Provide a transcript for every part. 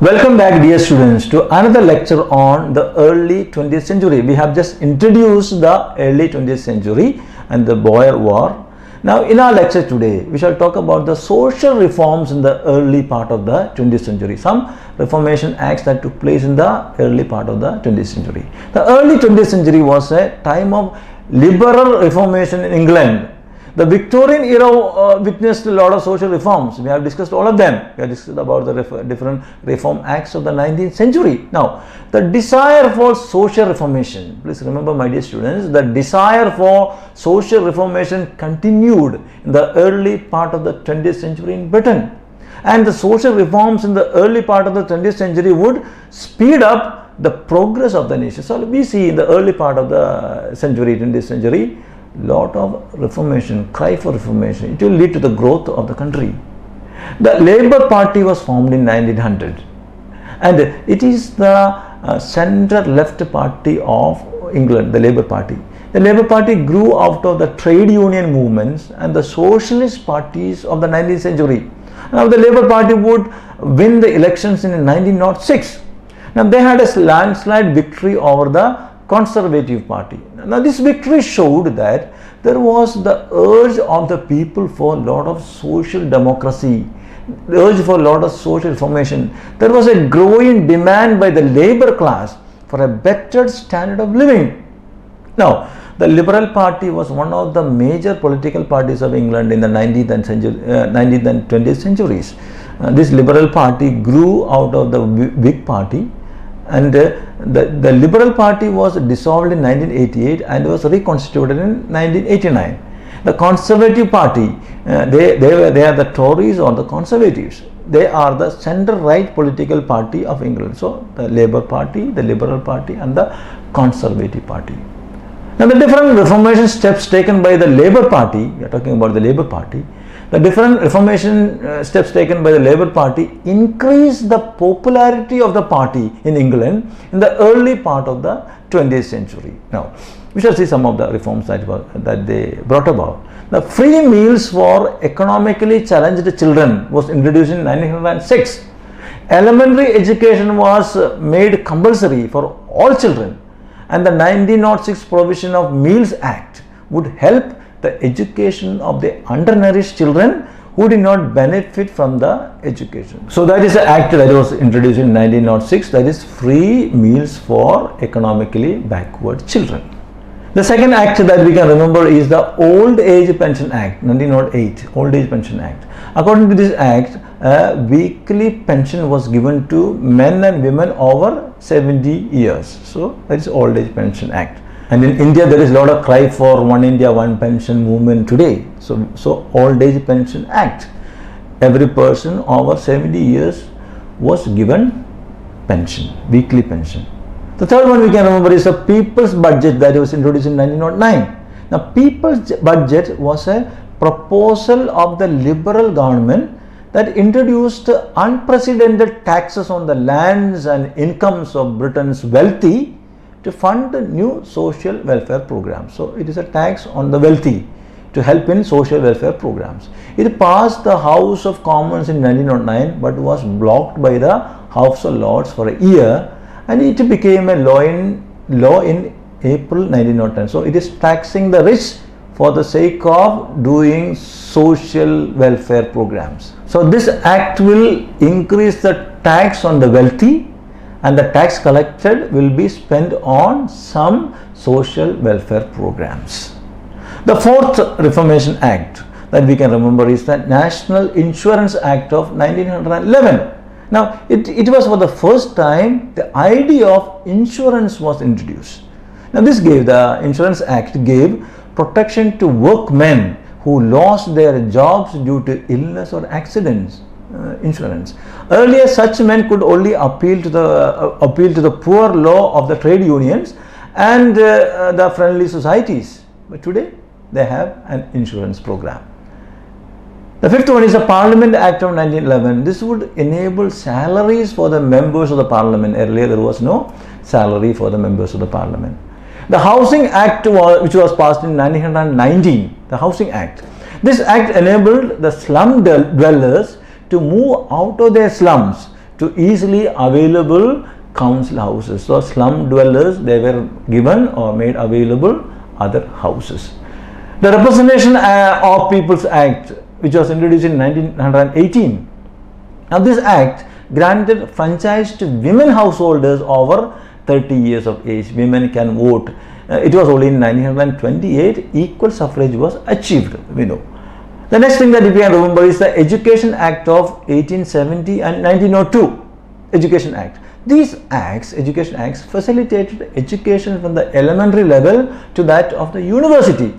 Welcome back, dear students, to another lecture on the early 20th century. We have just introduced the early 20th century and the Boer War. Now, in our lecture today, we shall talk about the social reforms in the early part of the 20th century. Some reformation acts that took place in the early part of the 20th century. The early 20th century was a time of liberal reformation in England. The Victorian era witnessed a lot of social reforms. We have discussed all of them. We have discussed about the different reform acts of the 19th century. Now, the desire for social reformation, please remember, my dear students, the desire for social reformation continued in the early part of the 20th century in Britain. And the social reforms in the early part of the 20th century would speed up the progress of the nation. So, we see in the early part of the century, 20th century, lot of reformation, cry for reformation. It will lead to the growth of the country. The Labour Party was formed in 1900 and it is the centre-left party of England, the Labour Party. The Labour Party grew out of the trade union movements and the socialist parties of the 19th century. Now the Labour Party would win the elections in 1906. Now they had a landslide victory over the Conservative Party. Now this victory showed that there was the urge of the people for a lot of social democracy, the urge for a lot of social reformation. There was a growing demand by the labour class for a better standard of living. Now the Liberal Party was one of the major political parties of England in the 19th and 20th centuries. This Liberal Party grew out of the Whig Party, and the Liberal Party was dissolved in 1988 and was reconstituted in 1989. The Conservative Party, they are the Tories or the Conservatives. They are the centre-right political party of England. So the Labour Party, the Liberal Party and the Conservative Party. Now the different reformation steps taken by the Labour Party, we are talking about the Labour Party, the different reformation steps taken by the Labour Party increased the popularity of the party in England in the early part of the 20th century. Now, we shall see some of the reforms that they brought about. The free meals for economically challenged children was introduced in 1906. Elementary education was made compulsory for all children, and the 1906 provision of Meals Act would help the education of the undernourished children who did not benefit from the education. So that is the act that was introduced in 1906, that is free meals for economically backward children. The second act that we can remember is the Old Age Pension Act, 1908, Old Age Pension Act. According to this act, a weekly pension was given to men and women over 70 years. So that is Old Age Pension Act. And in India, there is a lot of cry for One India, One Pension movement today. So Old Age Pension Act. Every person over 70 years was given pension, weekly pension. The third one we can remember is the People's Budget that was introduced in 1909. Now, People's Budget was a proposal of the Liberal government that introduced unprecedented taxes on the lands and incomes of Britain's wealthy to fund new social welfare programs. So it is a tax on the wealthy to help in social welfare programs. It passed the House of Commons in 1909 but was blocked by the House of Lords for a year, and it became a law in April 1910. So it is taxing the rich for the sake of doing social welfare programs. So this act will increase the tax on the wealthy, and the tax collected will be spent on some social welfare programs. The fourth Reformation Act that we can remember is the National Insurance Act of 1911. Now, it was for the first time the idea of insurance was introduced. Now, the Insurance Act gave protection to workmen who lost their jobs due to illness or accidents. Insurance. Earlier, such men could only appeal to the poor law of the trade unions and the friendly societies. But today, they have an insurance program. The fifth one is the Parliament Act of 1911. This would enable salaries for the members of the Parliament. Earlier, there was no salary for the members of the Parliament. The Housing Act, which was passed in 1919, the Housing Act. This act enabled the slum dwellers to move out of their slums to easily available council houses. So slum dwellers, they were given or made available other houses. The Representation of People's Act, which was introduced in 1918. Now this act granted franchise to women householders over 30 years of age. Women can vote. It was only in 1928 equal suffrage was achieved, we know. The next thing that we can remember is the Education Act of 1870 and 1902. Education Act. These acts, education acts, facilitated education from the elementary level to that of the university.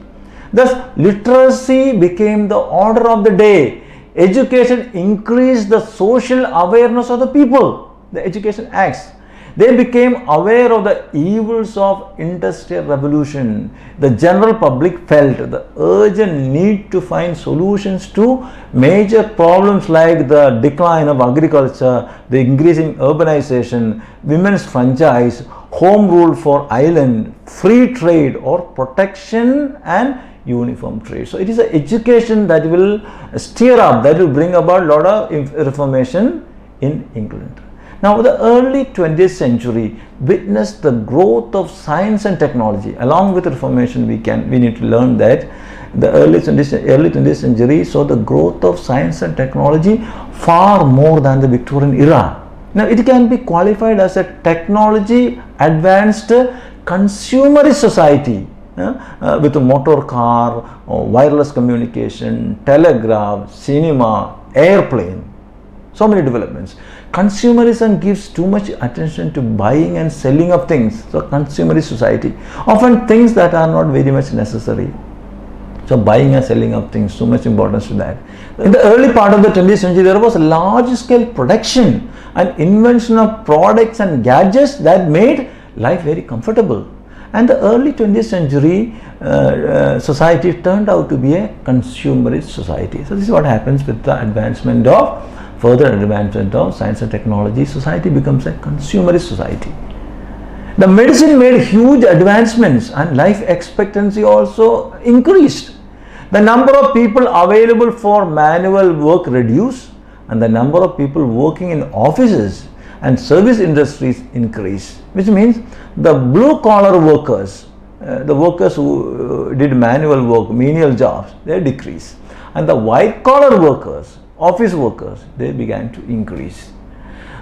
Thus, literacy became the order of the day. Education increased the social awareness of the people. The education acts. They became aware of the evils of industrial revolution. The general public felt the urgent need to find solutions to major problems like the decline of agriculture, the increasing urbanization, women's franchise, home rule for island, free trade or protection and uniform trade. So it is an education that will steer up, that will bring about a lot of reformation in England. Now, the early 20th century witnessed the growth of science and technology. Along with Reformation, we need to learn that the early 20th century saw the growth of science and technology far more than the Victorian era. Now, it can be qualified as a technology advanced consumerist society with a motor car, wireless communication, telegraph, cinema, airplane. So many developments. Consumerism gives too much attention to buying and selling of things. So consumerist society. Often things that are not very much necessary. So buying and selling of things, so much importance to that. In the early part of the 20th century, there was large scale production and invention of products and gadgets that made life very comfortable. And the early 20th century society turned out to be a consumerist society. So this is what happens with the further advancement of science and technology. Society becomes a consumerist society. The medicine made huge advancements and life expectancy also increased. The number of people available for manual work reduced and the number of people working in offices and service industries increased, which means the blue collar workers, the workers who did manual work, menial jobs, they decreased, and the white collar workers, office workers, they began to increase.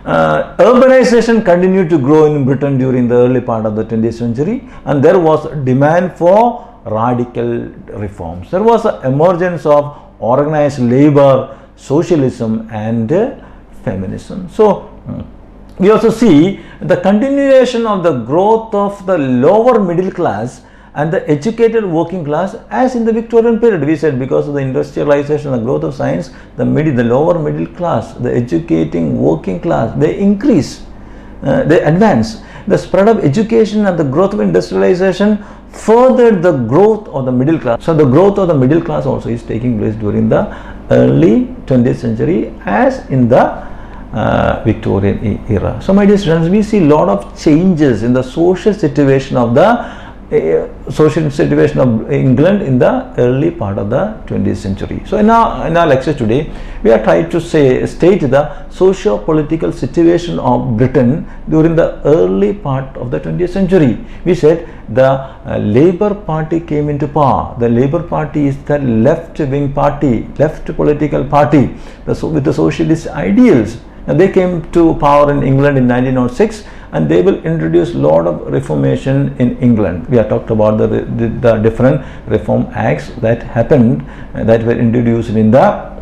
Urbanization continued to grow in Britain during the early part of the 20th century, and there was demand for radical reforms. There was an emergence of organized labor, socialism and feminism. So we also see the continuation of the growth of the lower middle class and the educated working class as in the Victorian period. We said because of the industrialization and the growth of science, the lower middle class, the educating working class, they increase, they advance. The spread of education and the growth of industrialization furthered the growth of the middle class. So the growth of the middle class also is taking place during the early 20th century as in the Victorian era. So my dear students, we see a lot of changes in the social situation of England in the early part of the 20th century. So in our lecture today, we are trying to state the socio-political situation of Britain during the early part of the 20th century. We said the Labour Party came into power. The Labour Party is the left-wing party, left political party with the socialist ideals. Now they came to power in England in 1906 and they will introduce a lot of reformation in England. We have talked about the different reform acts that happened, that were introduced in the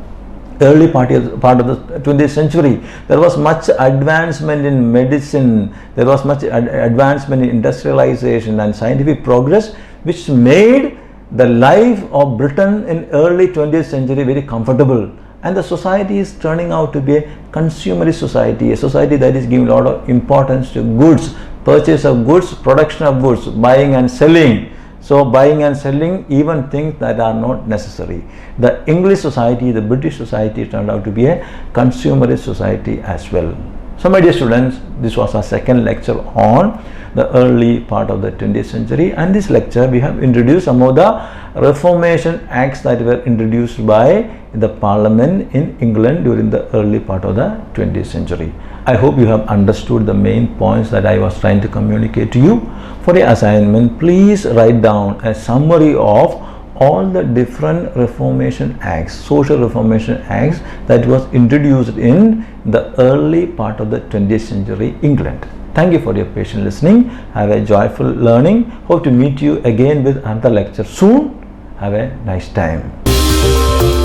early part of the 20th century. There was much advancement in medicine, there was much advancement in industrialization and scientific progress, which made the life of Britain in early 20th century very comfortable. And the society is turning out to be a consumerist society, a society that is giving a lot of importance to goods, purchase of goods, production of goods, buying and selling. So buying and selling even things that are not necessary. The English society, the British society turned out to be a consumerist society as well. So my dear students, this was our second lecture on the early part of the 20th century. And this lecture we have introduced some of the Reformation acts that were introduced by the Parliament in England during the early part of the 20th century. I hope you have understood the main points that I was trying to communicate to you. For your assignment, please write down a summary of all the different Reformation acts, social Reformation acts that was introduced in the early part of the 20th century England. Thank you for your patient listening. Have a joyful learning. Hope to meet you again with another lecture soon. Have a nice time.